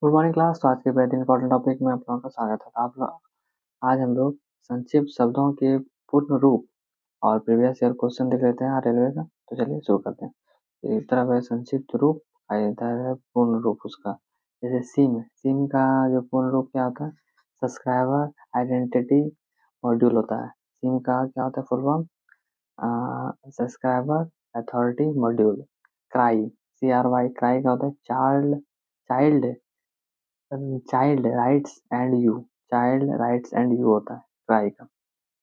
Good morning class. तो आज के बेहद इंपॉर्टेंट टॉपिक में आप लोगों का स्वागत है। आप लोग आज हम लोग संक्षिप्त शब्दों के पूर्ण रूप और प्रीवियस ईयर क्वेश्चन देख लेते हैं रेलवे का। तो चलिए शुरू करते हैं। एक तरफ है संक्षिप्त रूप और इधर है पूर्ण रूप उसका। जैसे सिम का जो पूर्ण रूप क्या होता है? सब्सक्राइबर आइडेंटिटी मॉड्यूल होता है। सिम का क्या होता है full form? Subscriber authority module. CRY cry का होता है child child rights and you होता है ट्राई का।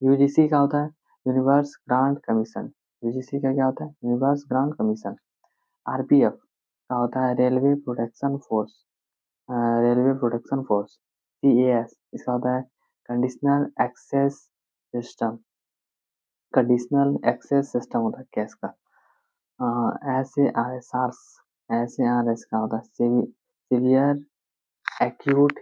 यूजीसी का होता है यूनिवर्स ग्रांट कमीशन। यूजीसी का क्या होता है? Universe grant commission. आरपीएफ का होता है रेलवे प्रोटेक्शन फोर्स। सीएएस इसका होता है सिस्टम कंडीशनल एक्सेस सिस्टम होता है कैश का। एस ए आर एस का होता है severe acute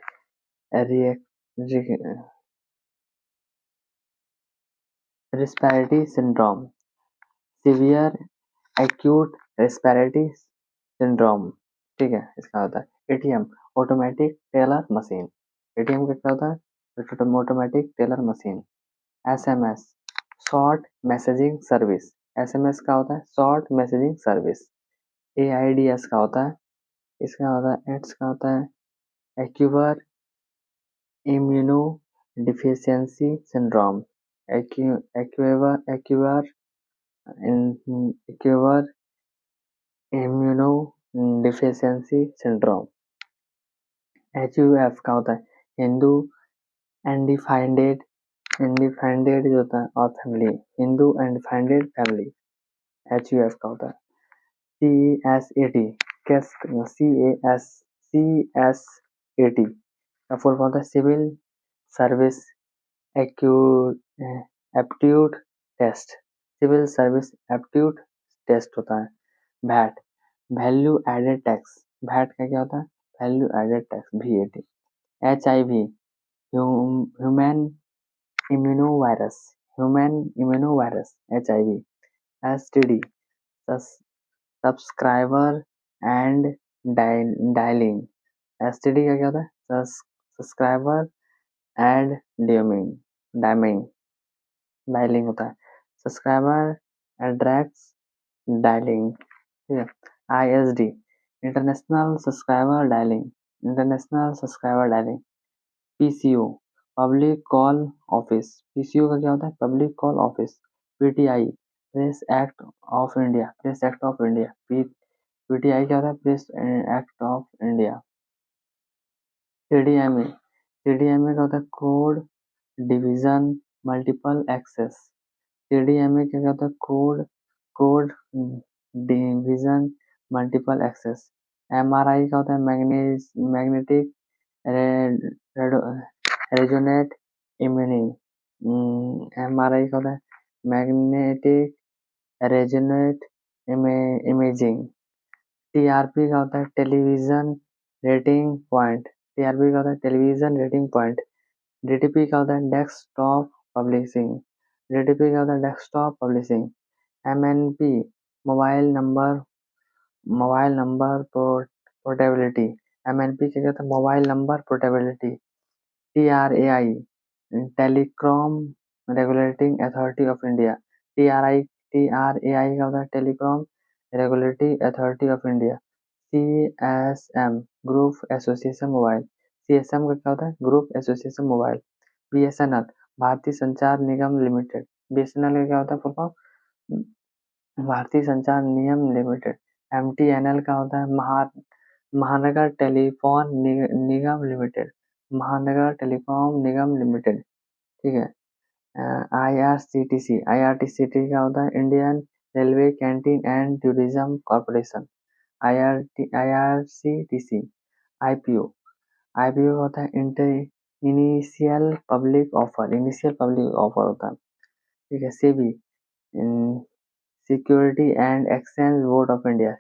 respiratory syndrome. Severe acute respiratory syndrome. ठीक है, इसका होता है ATM automatic teller machine. ATM का क्या होता है? Automatic teller machine. SMS short messaging service. SMS का होता है शॉर्ट मैसेजिंग सर्विस। एआईडीएस का होता है इसका होता है एड्स का होता है acquired immuno deficiency syndrome. Acquired acquired immuno deficiency syndrome. HUF का होता है हिंदू अनडिफाइंडेड जो होता है और फैमिली, हिंदू अनडिफाइंडेड फैमिली। HUF का होता है CSAT CSAT का फुल फॉर्म होता है civil service aptitude test. Civil service aptitude test होता है। भैट वैल्यू एडेड टैक्स। भैट का क्या होता है? Value added tax VAT। HIV human immunovirus HIV। STD subscriber and dialing. STD का क्या होता है? सब्सक्राइबर एंड डायमिंग डायलिंग होता है। Subscriber address dialling. ठीक है। ISD international subscriber dialling. PCO public call office. PCO का क्या होता है? Public call office. PTI press act of India. PTI क्या होता है? Press act of India. CDMA का होता है code division multiple access. CDMA क्या होता है? Code division multiple access. MRI का होता है मैग्नेटिक रेजोनेट इमेजिंग। MRI का होता है मैग्नेटिक रेजोनेट इमेजिंग। TRP का होता है टेलीविजन रेटिंग पॉइंट। TRP का होता है टेलीविजन रेटिंग पॉइंट। DTP का होता है डेस्कटॉप पब्लिशिंग। DTP का होता है desktop publishing. MNP mobile number portability. MNP क्या कहता है? Mobile number portability. TRAI telecom regulating authority of India. TRAI का होता है telecom regulatory authority of India. CSM group association mobile. CSM का क्या होता है? Group association mobile. BSNL भारतीय संचार निगम लिमिटेड। BSNL का क्या होता है फुल फॉर्म? भारतीय संचार निगम लिमिटेड। MTNL का होता है महानगर टेलीफोन निगम लिमिटेड। महानगर टेलीकॉम निगम लिमिटेड। ठीक है। IRCTC का होता है Indian railway canteen and tourism corporation. IRCTC। IPO का होता है इनिशियल पब्लिक ऑफर होता है। ठीक है। SEBI security and exchange board of India.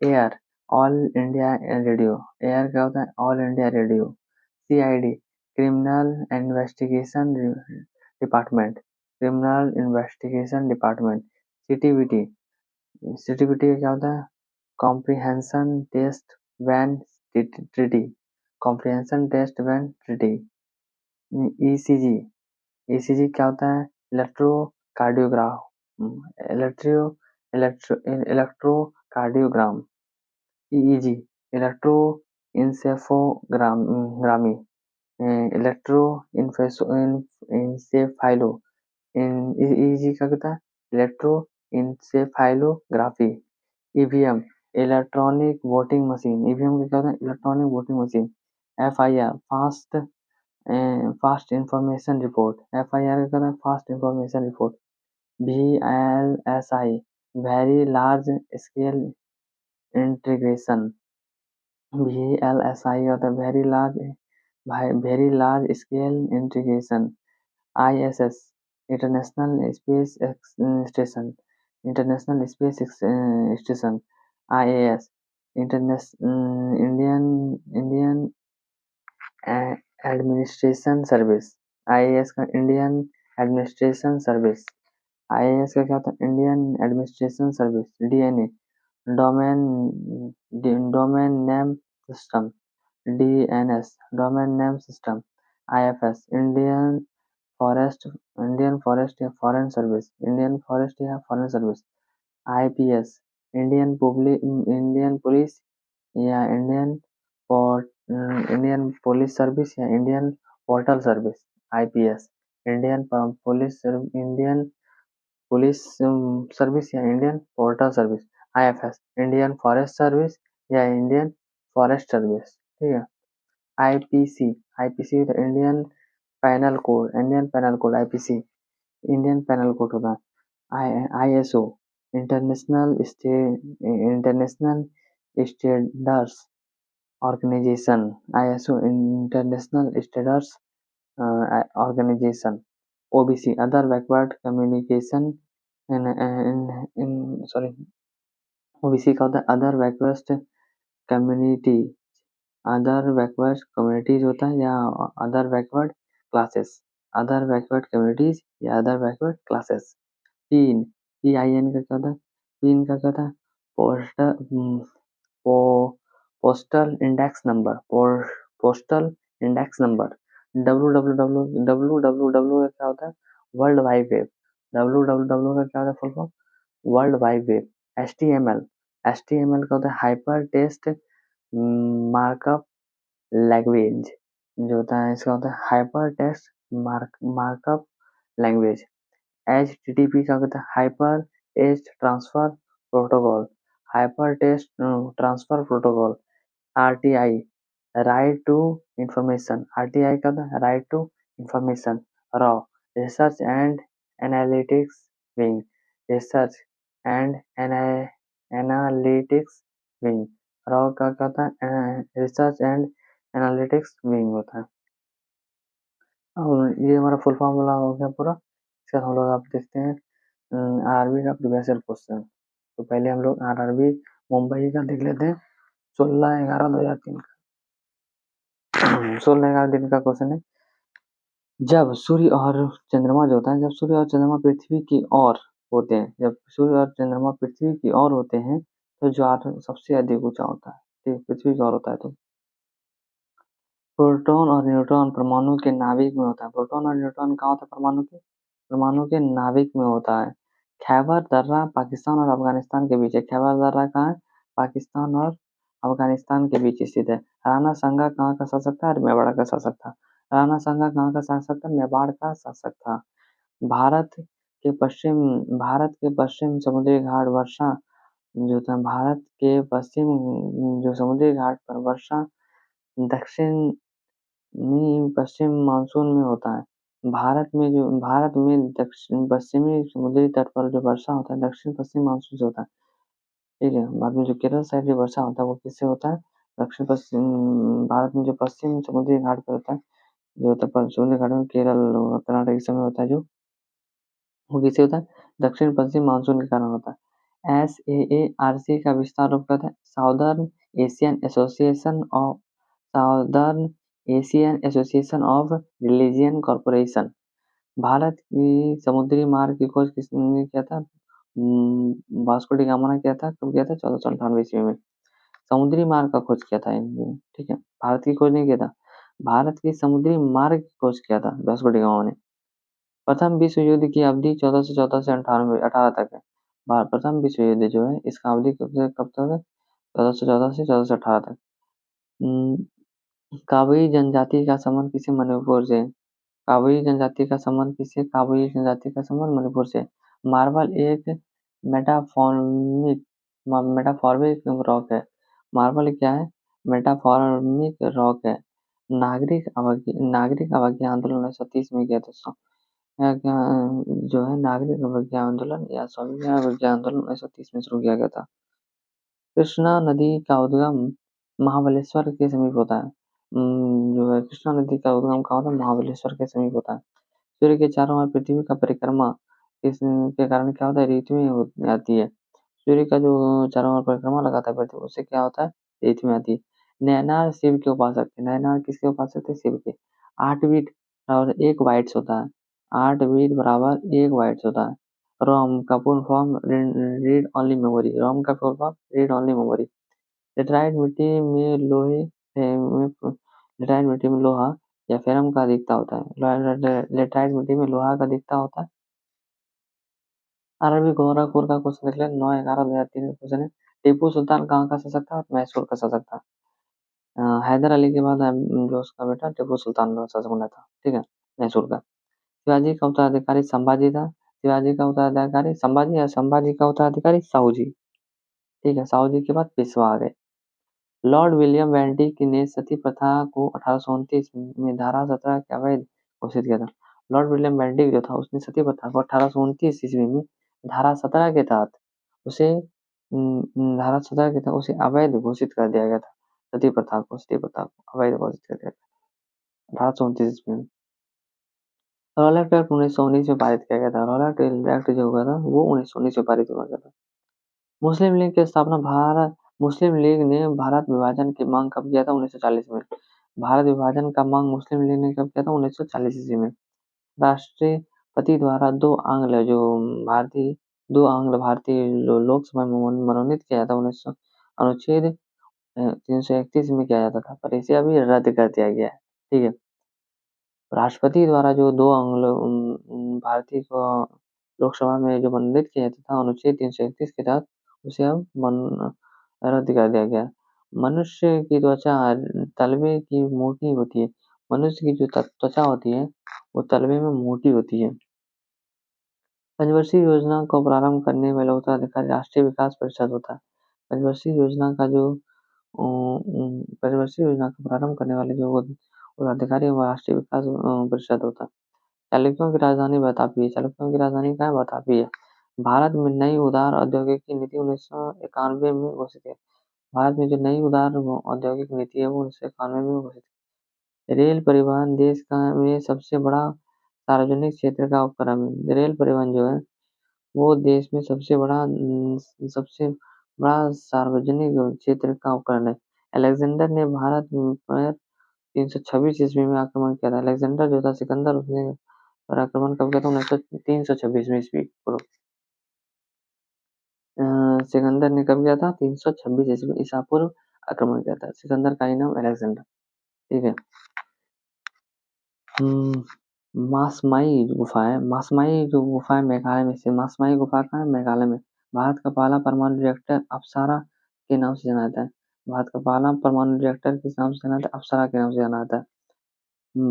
Air all India radio. Air क्या होता है? All India radio. CID criminal investigation department. CTBT का क्या होता है? comprehension test when treaty, comprehension test when treaty, ECG, ECG क्या होता है? Electrocardiograph, electro electro electrocardiogram, EEG, electro encephalogram, electro encephalo, EEG क्या कहता है? Electro encephalography, EVM, electronic voting machine, EVM क्या होता है? Electronic voting machine, FIR, fast information report, FIR का होता है? Fast information report, VLSI, very large scale integration, VLSI का होता है? Very large scale integration, ISS, international space station, international space station, IAS, Indian Indian administration service, IAS का Indian administration service, IAS का क्या होता है? Indian administration service, DNA, domain domain name system, DNS, domain name system, IFS, Indian forest या foreign service, Indian forest या foreign service, IPS, Indian police या Indian police service या Indian portal service, IPS, Indian police service या Indian portal service, IFS, Indian forest service या Indian forest service, ठीक है। IPC, IPC Indian panel code, IPC, Indian panel code होता है। ISO, international standards organization, ISO, international standards organization. OBC, other backward communication sorry, OBC का होता है other backward community, other backward communities होता है या other backward classes, other backward communities या other backward classes. PIN, PIN का क्या होता है? PIN का क्या होता है? Postal index number, postal index number. www का क्या होता है? वर्ल्ड वाइड वेब, www का क्या होता है full form? World wide web. HTML, HTML का होता है हाइपर टेक्स्ट मार्कअप लैंग्वेज, जो होता है इसका होता है hyper text markup language. HTTP का होता है hyper text transfer protocol, hyper text transfer protocol. RTI, right to information, RTI का होता है right to information. Raw, research and analytics wing, research and analytics wing, raw का क्या होता है? रिसर्च एंड एनालिटिक्स विंग होता है। और ये हमारा फुल फॉर्मूला हो गया पूरा। इसका हम लोग आप देखते हैं RRB का प्रीवियस ईयर क्वेश्चन। तो पहले हम लोग RRB मुंबई का देख लेते हैं। 16/11/2003 का 16/11 का क्वेश्चन है। जब सूर्य और चंद्रमा जो होता है, जब सूर्य और चंद्रमा पृथ्वी की ओर होते हैं, जब सूर्य और चंद्रमा पृथ्वी की ओर होते हैं तो ज्वार सबसे अधिक ऊंचा होता है, ठीक, पृथ्वी की ओर होता है तो। प्रोटॉन और न्यूट्रॉन परमाणु के नाभिक में होता है, प्रोटॉन और न्यूट्रॉन कहाँ होता है? परमाणु के नाभिक में होता है। खैबर दर्रा पाकिस्तान और अफगानिस्तान के बीच है, खैबर दर्रा कहाँ है? पाकिस्तान और अफगानिस्तान के बीच स्थित है। राणा सांगा कहाँ का शासक था और मेवाड़ का शासक था? राणा सांगा कहाँ का शासक था? मेवाड़ का शासक था। भारत के पश्चिम समुद्री घाट वर्षा जो था, भारत के पश्चिम जो समुद्री घाट पर वर्षा दक्षिणी पश्चिम मानसून में होता है। भारत में दक्षिण पश्चिमी समुद्री तट पर जो वर्षा होता है दक्षिण पश्चिम मानसून से होता है, ठीक है। बाद में जो केरल साइड जो वर्षा होता है वो किससे होता है? दक्षिण पश्चिम भारत में जो पश्चिम समुद्री घाट पर होता है, जो होता है समुद्री घाट में केरल और कर्नाटक इस समय होता है, जो वो किससे होता है? दक्षिण पश्चिम मानसून के कारण होता है। SAARC का विस्तार रूप क्या था? Southern Asian association of religion corporation. Bharat की समुद्री मार्ग की खोज किसने किया था? वास्को डी गामा ने किया था, कब किया था? 1498 ईस्वी में। समुद्री मार्ग का खोज किया था इन्होंने, ठीक है। भारत की खोज नहीं किया था, भारत की समुद्री मार्ग की खोज किया था वास्को डी गामा ने। प्रथम विश्व युद्ध की अवधि 1414 से 18 तक है। प्रथम विश्व युद्ध जो है इसका अवधि कब तक है? 1414 से 1418 तक। काबुई जनजाति का संबंध किसे? मणिपुर से। काबुई जनजाति का संबंध किसे? काबुई जनजाति का संबंध मणिपुर से। मार्बल एक मेटाफॉर्मिक मेटाफॉर्मिक रॉक है। मार्बल क्या है? मेटाफॉर्मिक रॉक है। नागरिक अवज्ञा आंदोलन 1930 में किया था। जो है नागरिक अवज्ञा आंदोलन या स्वाभिमान अवज्ञा आंदोलन 1930 में शुरू किया गया था। कृष्णा नदी का उद्गम महाबलेश्वर के समीप होता है। जो है कृष्णा नदी का उद्गम कहाँ होता है? महाबलेश्वर के समीप होता है। सूर्य के चारों ओर पृथ्वी का परिक्रमा इसके कारण क्या होता है? ऋतु में आती है। सूर्य का जो चारों ओर परिक्रमा लगाता है पृथ्वी, उससे क्या होता है? ऋतु में आती है। नैनार शिव के उपासक थे। नैनार किसके उपासक थे? शिव के। 8 बीट और 1 बाइट्स होता है। 8 बीट बराबर 1 बाइट्स होता है। रोम का full form read only memory. ROM का full form read only memory. Laterite मिट्टी में लेटराइट मिट्टी में लोहा या फेरम का अधिकता होता है। लेटराइट मिट्टी में लोहा का अधिकता होता है। अरबी गोरखपुर का क्वेश्चन देख ले, 9/11/2003 का क्वेश्चन है। टीपू सुल्तान कहाँ का शासक था? मैसूर का शासक था। हैदर अली के बाद जो उसका बेटा टीपू सुल्तान का शासक बना था, ठीक है, मैसूर का। शिवाजी का उत्तराधिकारी संभाजी था। शिवाजी का उत्तराधिकारी संभाजी या संभाजी का उत्तराधिकारी साहू जी, ठीक है। साहू जी के बाद पेशवा आ गए। लॉर्ड विलियम बेंटिक ने सती प्रथा को 1829 में धारा 17 के अवैध घोषित किया था। लॉर्ड विलियम बेंटिक जो था उसने सती प्रथा को 1829 ईस्वी में धारा 17 के तहत उसे अवैध घोषित कर दिया गया था। सती प्रथा को अवैध घोषित कर दिया था 1829 ईस्वी में। रॉलेट एक्ट 1919 में पारित किया गया था। रॉलेट एक्ट जो हुआ था वो 1919 में पारित हुआ गया था। मुस्लिम लीग की स्थापना मुस्लिम लीग ने भारत विभाजन की मांग कब किया था? 1940 में। भारत विभाजन का मांग मुस्लिम लीग ने कब किया था? 1940 ईस्वी में। राष्ट्रपति द्वारा दो आंग्ल भारतीय लोकसभा में मनोनीत किया था। अनुच्छेद 331 में किया जाता था, पर इसे अभी रद्द कर दिया गया है, ठीक है। राष्ट्रपति द्वारा जो दो आंग्ल भारतीय को लोकसभा में जो मनोनीत किया जाता था अनुच्छेद 331 के तहत, उसे अब रद्द कर दिया गया। मनुष्य की त्वचा तलवे की मोटी होती है। मनुष्य की जो त्वचा होती है वो तलवे में मोटी होती है। पंचवर्षीय योजना को प्रारंभ करने वाला उत्तराधिकारी राष्ट्रीय विकास परिषद होता है। पंचवर्षीय योजना का प्रारंभ करने वाले जो उत्तराधिकारी वो राष्ट्रीय विकास परिषद होता है। चालुक्यों की राजधानी बतापी है। चालुक्यों की राजधानी कहाँ है? बतापी है। भारत में नई उदार औद्योगिक नीति 1991 में घोषित है। भारत में जो नई उदार औद्योगिक नीति है वो 1991 में घोषित है। रेल परिवहन देश का में सबसे बड़ा सार्वजनिक क्षेत्र का उपक्रम है। रेल परिवहन जो है वो देश में सबसे बड़ा सार्वजनिक क्षेत्र का उपकरण है। अलेक्जेंडर ने भारत पर 326 ईस्वी में आक्रमण किया था। अलेक्जेंडर जो था सिकंदर, उसने पर आक्रमण कब किया था? 326 में ईस्वी पूर्व। सिकंदर ने कब किया था? 326 ईस्वी ईसा पूर्व आक्रमण किया था। सिकंदर का ही नाम अलेक्जेंडर, ठीक है। मासमाई गुफा है। मासमाई जो गुफा है मेघालय में से। मासमाई गुफा कहाँ है? मेघालय में। भारत का पहला परमाणु रिएक्टर अप्सरा के नाम से जाना जाता है। भारत का पहला परमाणु रिएक्टर किस नाम से जाना जाता है? अप्सरा के नाम से जाना जाता है।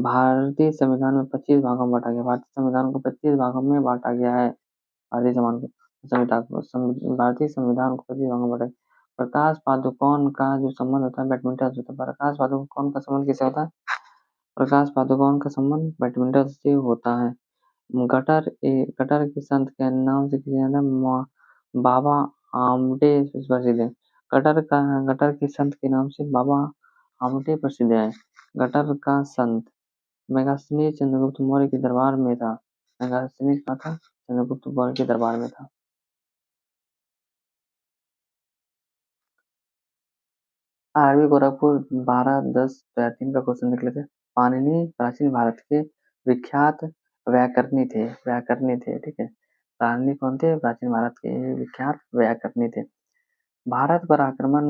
भारतीय संविधान में 25 भागों में बांटा गया। भारतीय संविधान को 25 भागों में बांटा गया है। भारतीय संविधान को भारतीय संविधान को 25 भागों में बांटा गया। प्रकाश पादुकोण का जो संबंध होता है बैडमिंटन से होता है। प्रकाश पादुकोण का संबंध किससे होता है? प्रकाश पादुकोण का संबंध बैडमिंटन से होता है। गटर के संत के नाम से किया जाता है। बाबा आमटे प्रसिद्ध है। गटर के संत के नाम से बाबा आमटे प्रसिद्ध है। गटर का संत मेगास्थनीज चंद्रगुप्त मौर्य के दरबार में था। मेगास्थनीज कहाँ था? चंद्रगुप्त मौर्य के दरबार में था। आरबी गोरखपुर 12/10/2003 का क्वेश्चन देख लेते हैं। पाणिनि प्राचीन भारत के विख्यात व्याकरणी थे, ठीक है। रानी कौन थे? प्राचीन भारत के विख्यात व्याकरणी थे। भारत पर आक्रमण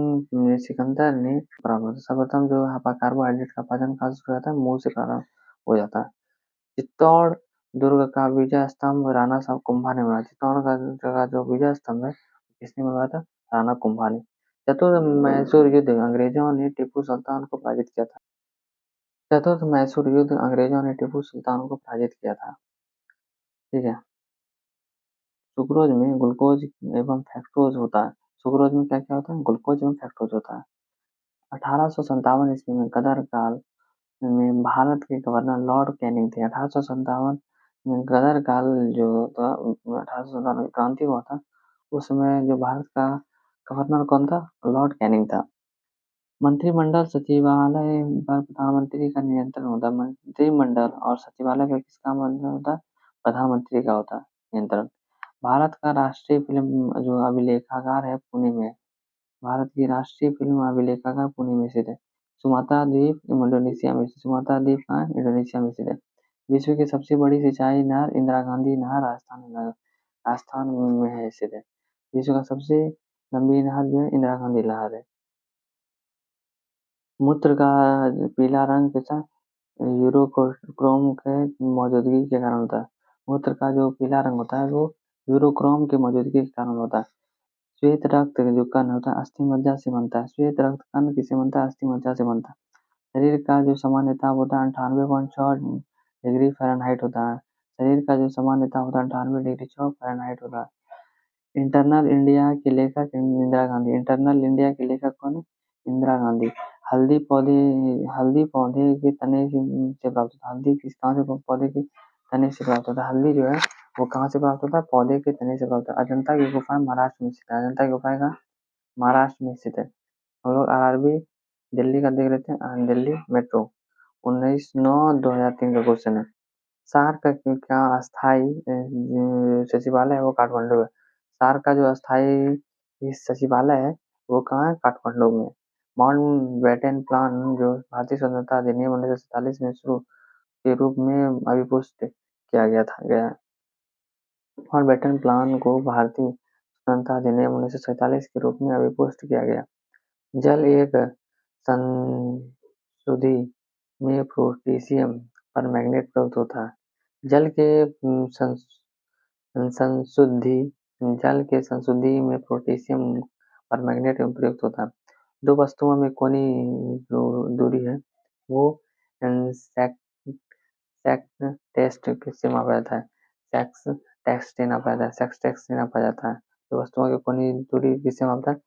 सिकंदर ने प्रारंभ सर्वप्रथम जो कार्बोहाइड्रेट का पाचन कहाँ से शुरू होता है? मुंह से प्रारंभ हो जाता है। चित्तौड़ दुर्ग का विजय स्तंभ राणा साहब कुंभा ने बनाया। चित्तौड़ का जो विजय स्तंभ है किसने बनवाया था? राणा कुंभा ने। चतुर्थ मैसूर युद्ध अंग्रेजों ने टीपू सुल्तान को पराजित किया था। चतुर्थ मैसूर युद्ध अंग्रेजों ने टीपू सुल्तान को पराजित किया था। ठीक है। सुक्रोज में ग्लूकोज एवं फ्रक्टोज होता है। सुक्रोज में क्या क्या होता है? ग्लूकोज एवं फ्रक्टोज होता है। 1857 ईस्वी में गदर काल में भारत के गवर्नर लॉर्ड कैनिंग थे। 1857 में गदर काल जो था 1857 में क्रांति हुआ था, उस समय जो भारत का गवर्नर कौन था? लॉर्ड कैनिंग था। मंत्रिमंडल सचिवालय पर प्रधानमंत्री का नियंत्रण होता है। मंत्रिमंडल और सचिवालय पर किसका नियंत्रण होता है? प्रधानमंत्री का होता है नियंत्रण। भारत का राष्ट्रीय फिल्म जो अभिलेखागार है पुणे में। भारत की राष्ट्रीय फिल्म अभिलेखागार पुणे में स्थित है। सुमात्रा द्वीप इंडोनेशिया में। सुमात्रा द्वीप कहाँ है? इंडोनेशिया में स्थित है। विश्व की सबसे बड़ी सिंचाई नहर इंदिरा गांधी नहर राजस्थान में है स्थित है। विश्व का सबसे लंबी नहर जो है इंदिरा गांधी नहर है। मूत्र का पीला रंग कैसा? यूरोक्रोम के मौजूदगी के कारण होता है। मूत्र का जो पीला रंग होता है वो यूरोक्रोम की मौजूदगी के कारण होता है। श्वेत रक्त जो कण होता है अस्थि मज्जा से बनता है। श्वेत रक्त कण किससे बनता है? अस्थि मज्जा से बनता है। शरीर का जो सामान्य ताप होता है 98.6 डिग्री फ़ारेनहाइट होता है। शरीर का जो सामान्य ताप होता है 98 डिग्री 6 फ़ारेनहाइट होता है। इंटरनल इंडिया के लेखक इंदिरा गांधी। इंटरनल इंडिया के लेखक कौन है? इंदिरा गांधी। हल्दी पौधे हल्दी पौधे के तने से प्राप्त होता है। हल्दी किस कहाँ से पौधे के तने से प्राप्त होता है? हल्दी जो है वो कहाँ से प्राप्त होता है? पौधे के तने से प्राप्त होता है। अजंता की गुफाएं महाराष्ट्र में स्थित है। अजंता की गुफाएं कहाँ? महाराष्ट्र में स्थित है। हम लोग आरआरबी दिल्ली का देख लेते हैं। दिल्ली मेट्रो 19/9/2003 का क्वेश्चन है। सार्क का अस्थायी सचिवालय है वो काठमांडू है। सार्क का जो अस्थायी सचिवालय है वो कहाँ है? काठमांडू में। माउंटबेटन प्लान जो भारतीय स्वतंत्रता अधिनियम 1947 में शुरू के रूप में अभिपुष्ट किया गया है। माउंटबेटन प्लान को भारतीय स्वतंत्रता अधिनियम 1947 के रूप में अभिपुष्ट किया गया। जल एक संशुद्धि में पोटेशियम परमैंगनेट प्राप्त होता है। संशुद्धि जल के संशुद्धि में पोटेशियम परमैंगनेट प्रयुक्त होता है। दो वस्तुओं में कोणीय जो दूरी है वो सेक टेस्ट किससे मापा जाता है? सेक्स टेक्स से नापा जाता है। सेक्स टेक्स से नापा जाता है। दो वस्तुओं की कोणीय दूरी किससे मापता है?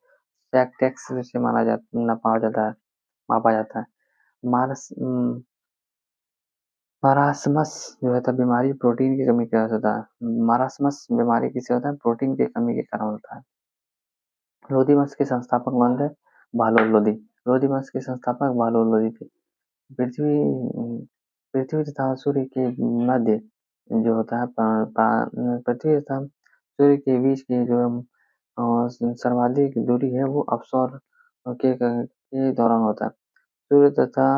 सेक टेक्स से नापा जाता है मापा जाता है। मारस मारासमस जो है बीमारी प्रोटीन की कमी के वजह से होता है। मारासमस बीमारी किससे होता है? प्रोटीन की कमी के कारण होता है। लोधी वंश के संस्थापक कौन थे? बहलोल लोधी। लोधी वंश के संस्थापक बहलोल लोधी थे। पृथ्वी पृथ्वी तथा सूर्य के मध्य जो होता है पृथ्वी तथा सूर्य के बीच की जो सर्वाधिक दूरी है वो अपसौर के दौरान होता है। सूर्य तथा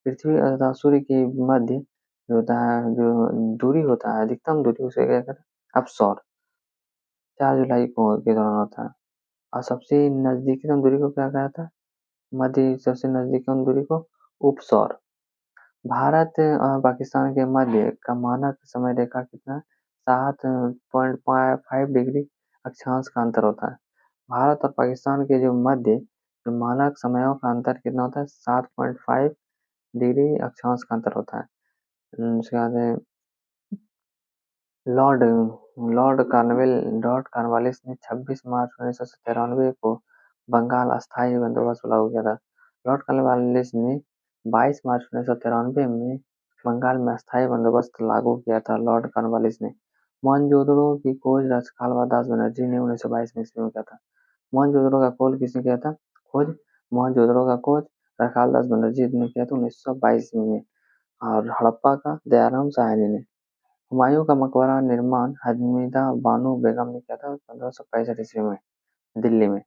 पृथ्वी तथा सूर्य के मध्य जो होता है जो दूरी होता है अधिकतम दूरी उसे क्या कहते हैं? अपसौर 4 जुलाई को के दौरान होता है। और सबसे नजदीकतम दूरी को क्या कहता है? मध्य सबसे नजदीकतम दूरी को उपसौर। भारत और पाकिस्तान के मध्य का मानक समय रेखा कितना है? 7.5 डिग्री अक्षांश का अंतर होता है। भारत और पाकिस्तान के जो मध्य जो मानक समयों का अंतर कितना होता है? 7.5 डिग्री अक्षांश का अंतर होता है। उसके बाद लॉर्ड लॉर्ड कॉर्नवालिस ने 26 मार्च 1993 को बंगाल अस्थायी बंदोबस्त लागू किया था। लॉर्ड कॉर्नवालिस ने 22 मार्च 1993 में बंगाल में अस्थायी बंदोबस्त लागू किया था। लॉर्ड कॉर्नवालिस ने मोहनजोदड़ो की खोज रखवाल दास बनर्जी ने 1922 में ईस्वी में किया था। मोहनजोदड़ो का खोज किसने किया था? खोज मोहनजोदड़ो का खोज रखवाल दास बनर्जी ने किया था 1922 में। और हड़प्पा का दयाराम साहनी ने। हुमायूं का मकबरा निर्माण हमीदा बानो बेगम ने किया था 1565 ईस्वी में दिल्ली में।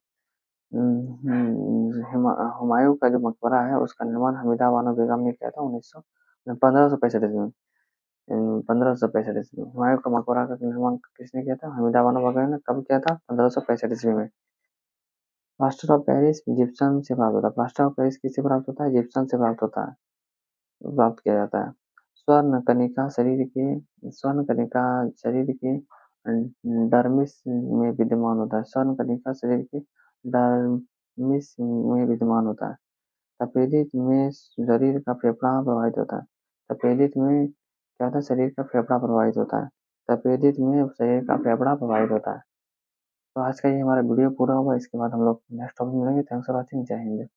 हुमायूं का जो मकबरा है उसका निर्माण हमीदा बानो बेगम ने किया था 1565 ईस्वी में। 1565 ईस्वी में। हुमायूं का मकबरा का निर्माण किसने किया था? हमीदा बानो वगैरह ने कब किया था? 1565 ईस्वी में। प्लास्टर ऑफ पेरिस जिप्सम से प्राप्त होता है। प्लास्टर ऑफ पेरिस किससे प्राप्त होता है? जिप्सम से प्राप्त होता है, प्राप्त किया जाता है। स्वर्ण कनिका शरीर के डर्मिस में विद्यमान होता है। स्वर्ण कनिका शरीर के डर्मिस में विद्यमान होता है। तपेदिक में शरीर का फेफड़ा प्रभावित होता है। तपेदिक में क्या होता है? शरीर का फेफड़ा प्रभावित होता है। तपेदिक में शरीर का फेफड़ा प्रभावित होता है। तो आज का ये हमारा वीडियो पूरा होगा। इसके बाद हम लोग नेक्स्ट टॉपिक में मिलेंगे। Thanks for watching. जय हिंद।